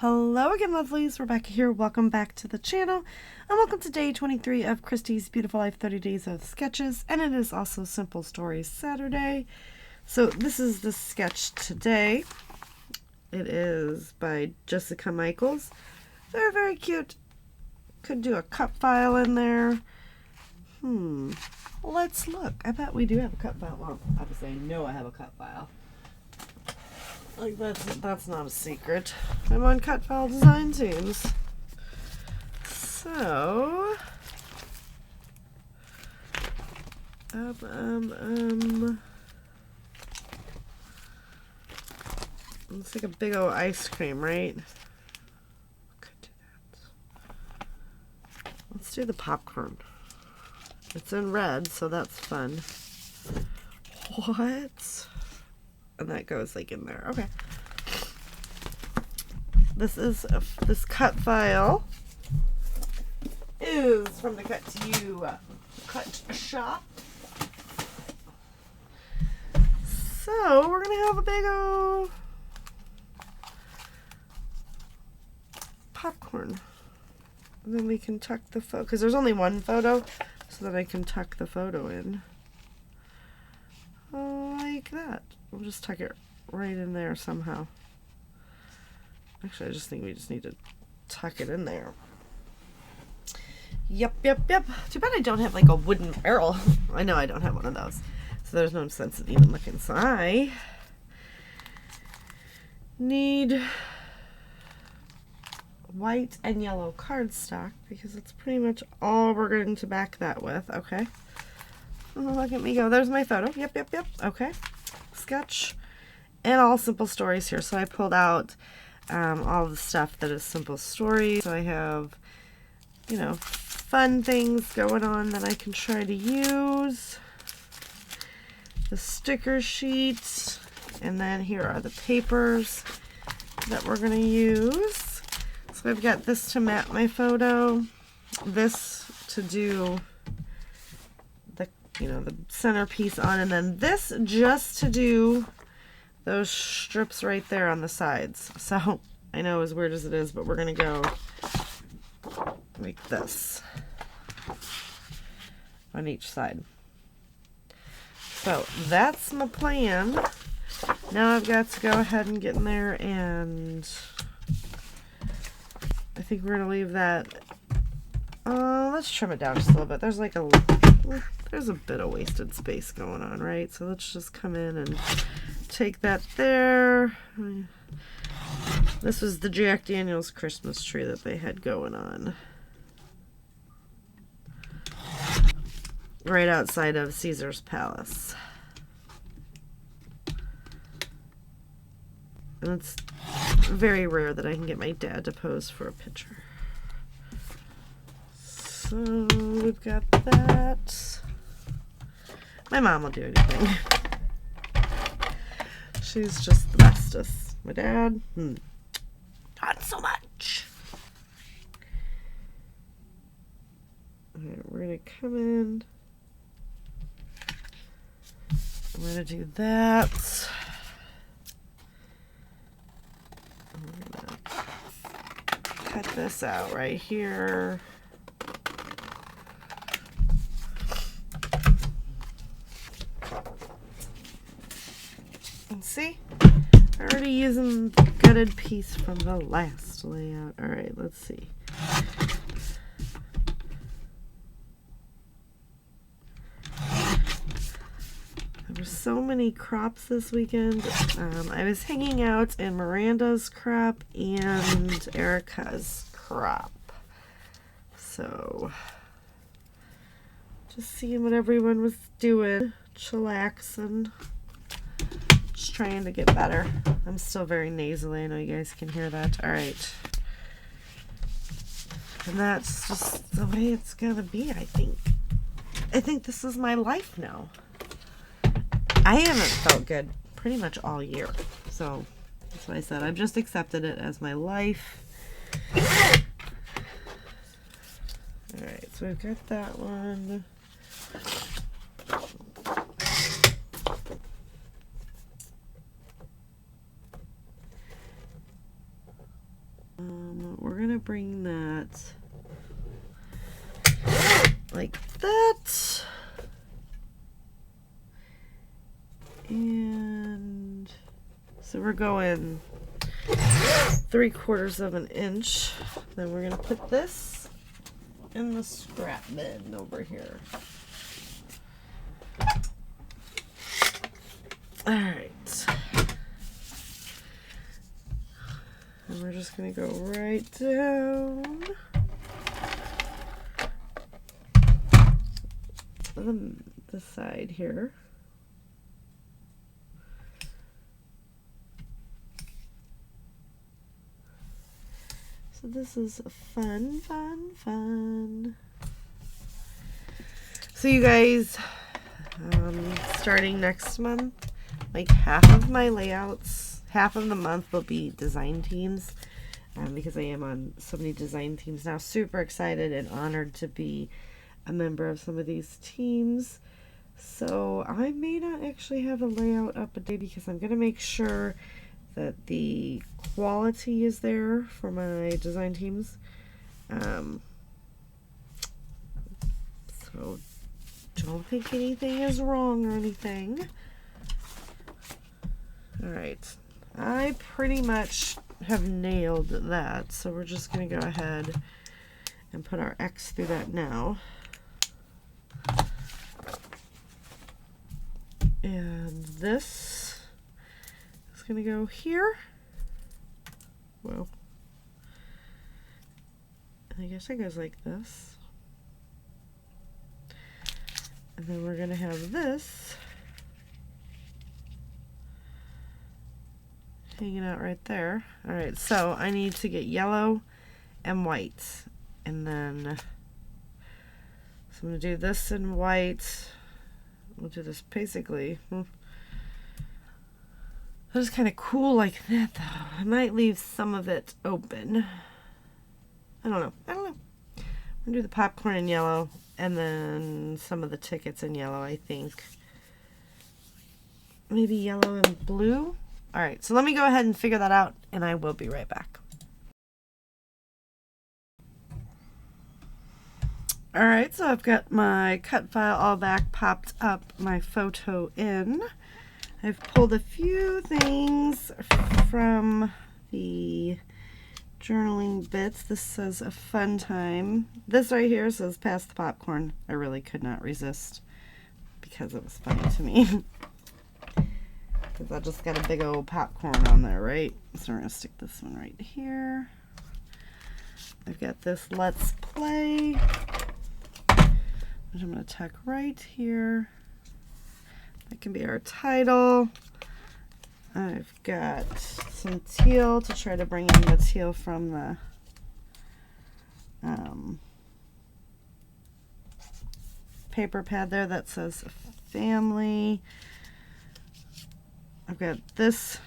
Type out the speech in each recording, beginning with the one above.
Hello again, lovelies. Rebecca here. Welcome back to the channel, and welcome to day 23 of Christy's Beautiful Life 30 Days of Sketches, and it is also Simple Stories Saturday. So this is the sketch today. It is by Jessica Michaels. They're very cute. Could do a cut file in there. Let's look. I bet we do have a cut file. Well, obviously I know I have a cut file. Like, that's not a secret. I'm on cut file design teams. So, it's like a big old ice cream, right? Could do that. Let's do the popcorn. It's in red, so that's fun. What? And that goes like in there. Okay. This cut file is from the Cut to You cut shop. So we're gonna have a big old popcorn, and then we can tuck the photo, because there's only one photo, so that I can tuck the photo in like that. We'll just tuck it right in there somehow. Actually, I just think we just need to tuck it in there. Yep. Too bad I don't have like a wooden barrel. I know I don't have one of those. So there's no sense in even looking. So I need white and yellow cardstock, because it's pretty much all we're going to back that with. Okay. Oh, look at me go. There's my photo. Yep. Okay. Sketch. And all simple stories here. So I pulled out all the stuff that is simple stories. So I have, fun things going on that I can try to use. The sticker sheets. And then here are the papers that we're going to use. So I've got this to map my photo. This to do the centerpiece on, and then this just to do those strips right there on the sides. So I know, as weird as it is, but we're gonna go like this on each side. So that's my plan. Now I've got to go ahead and get in there, and I think we're gonna leave that. Let's trim it down just a little bit. There's a bit of wasted space going on, right? So let's just come in and take that there. This was the Jack Daniels Christmas tree that they had going on right outside of Caesar's Palace. And it's very rare that I can get my dad to pose for a picture. So we've got that. My mom will do anything. She's just the bestest. My dad, not so much. Alright, we're gonna come in. I'm gonna do that. I'm gonna cut this out right here. See? I'm already using the gutted piece from the last layout. Alright, let's see. There were so many crops this weekend. I was hanging out in Miranda's crop and Erica's crop. So, just seeing what everyone was doing. Chillaxing. Just trying to get better. I'm still very nasally. I know you guys can hear that. Alright. And that's just the way it's gonna be, I think. I think this is my life now. I haven't felt good pretty much all year. So, that's what I said. I've just accepted it as my life. Alright, so we've got that one. bring that like that. And so we're going 3/4 of an inch. Then we're going to put this in the scrap bin over here. All right. And we're just going to go right down the side here. So this is fun. So you guys, starting next month, like half of my layouts, half of the month will be design teams, because I am on so many design teams now. Super excited and honored to be a member of some of these teams. So I may not actually have a layout up a day because I'm going to make sure that the quality is there for my design teams. So don't think anything is wrong or anything. Alright, I pretty much have nailed that, so we're just going to go ahead and put our X through that now. And this is going to go here. Well, I guess it goes like this. And then we're going to have this hanging out right there. Alright, so I need to get yellow and white. And then, so I'm going to do this in white. We'll do this basically. That is kind of cool like that, though. I might leave some of it open. I don't know. I'm going to do the popcorn in yellow and then some of the tickets in yellow, I think. Maybe yellow and blue. All right, so let me go ahead and figure that out, and I will be right back. All right, so I've got my cut file all back, popped up my photo in. I've pulled a few things from the journaling bits. This says a fun time. This right here says pass the popcorn. I really could not resist because it was funny to me. Because I just got a big old popcorn on there, right? So we're going to stick this one right here. I've got this Let's Play, which I'm going to tuck right here. That can be our title. I've got some teal to try to bring in the teal from the paper pad there that says family. I've got this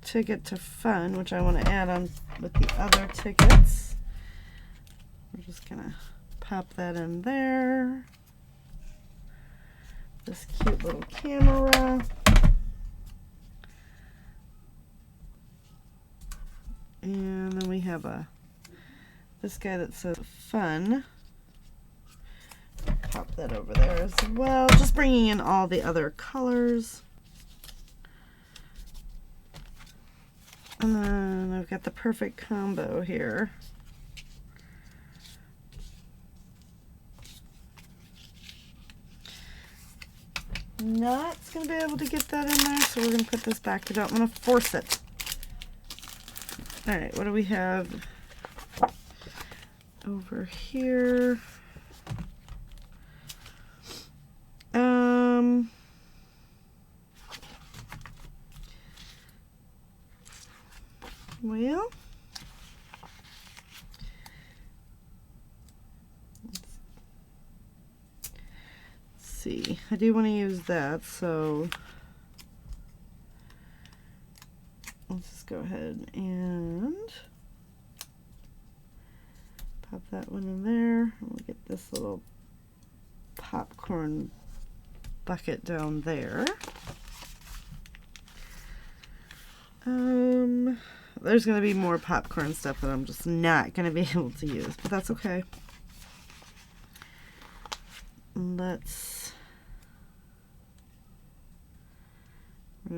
ticket to fun, which I want to add on with the other tickets. We're just going to pop that in there. This cute little camera. And then we have this guy that says fun. Pop that over there as well. Just bringing in all the other colors. And then I've got the perfect combo here. Not going to be able to get that in there, so we're going to put this back. I don't want to force it. Alright, what do we have over here? Well, let's see. I do want to use that, so let's just go ahead and pop that one in there. We'll get this little popcorn bucket down there. There's going to be more popcorn stuff that I'm just not going to be able to use, but that's okay. I'm going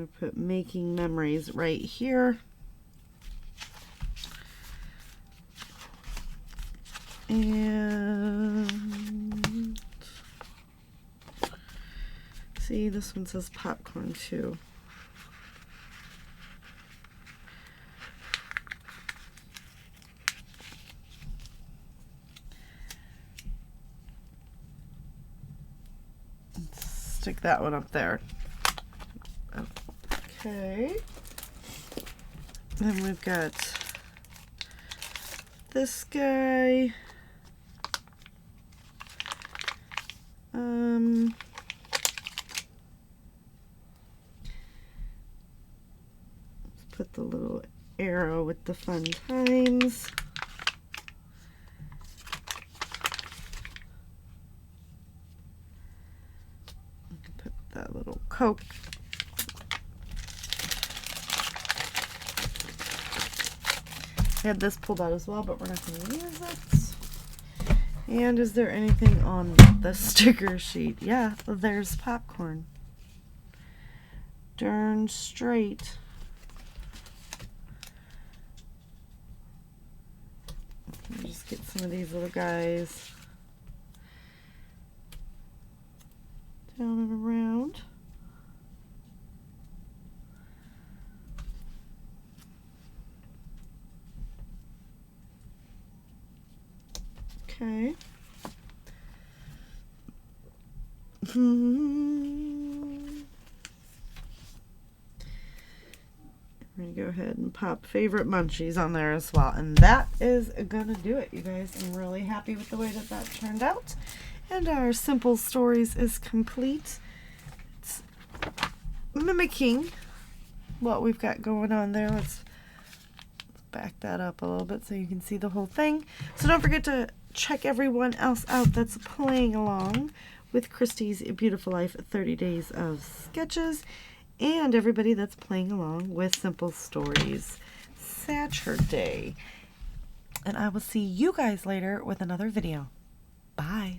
to put Making Memories right here. And see, this one says popcorn too. Let's stick that one up there. Okay. Then we've got this guy. Let's put the little arrow with the fun times. Put that little Coke. I had this pulled out as well, but we're not going to use it. And is there anything on the sticker sheet? Yeah, there's popcorn. Darn straight. Let me just get some of these little guys down and around. Okay. We're going to go ahead and pop favorite munchies on there as well. And that is going to do it, you guys. I'm really happy with the way that that turned out. And our Simple Stories is complete. It's mimicking what we've got going on there. Let's back that up a little bit so you can see the whole thing. So don't forget to check everyone else out that's playing along with Christy's Beautiful Life 30 Days of Sketches, and everybody that's playing along with Simple Stories Saturday. And I will see you guys later with another video. Bye.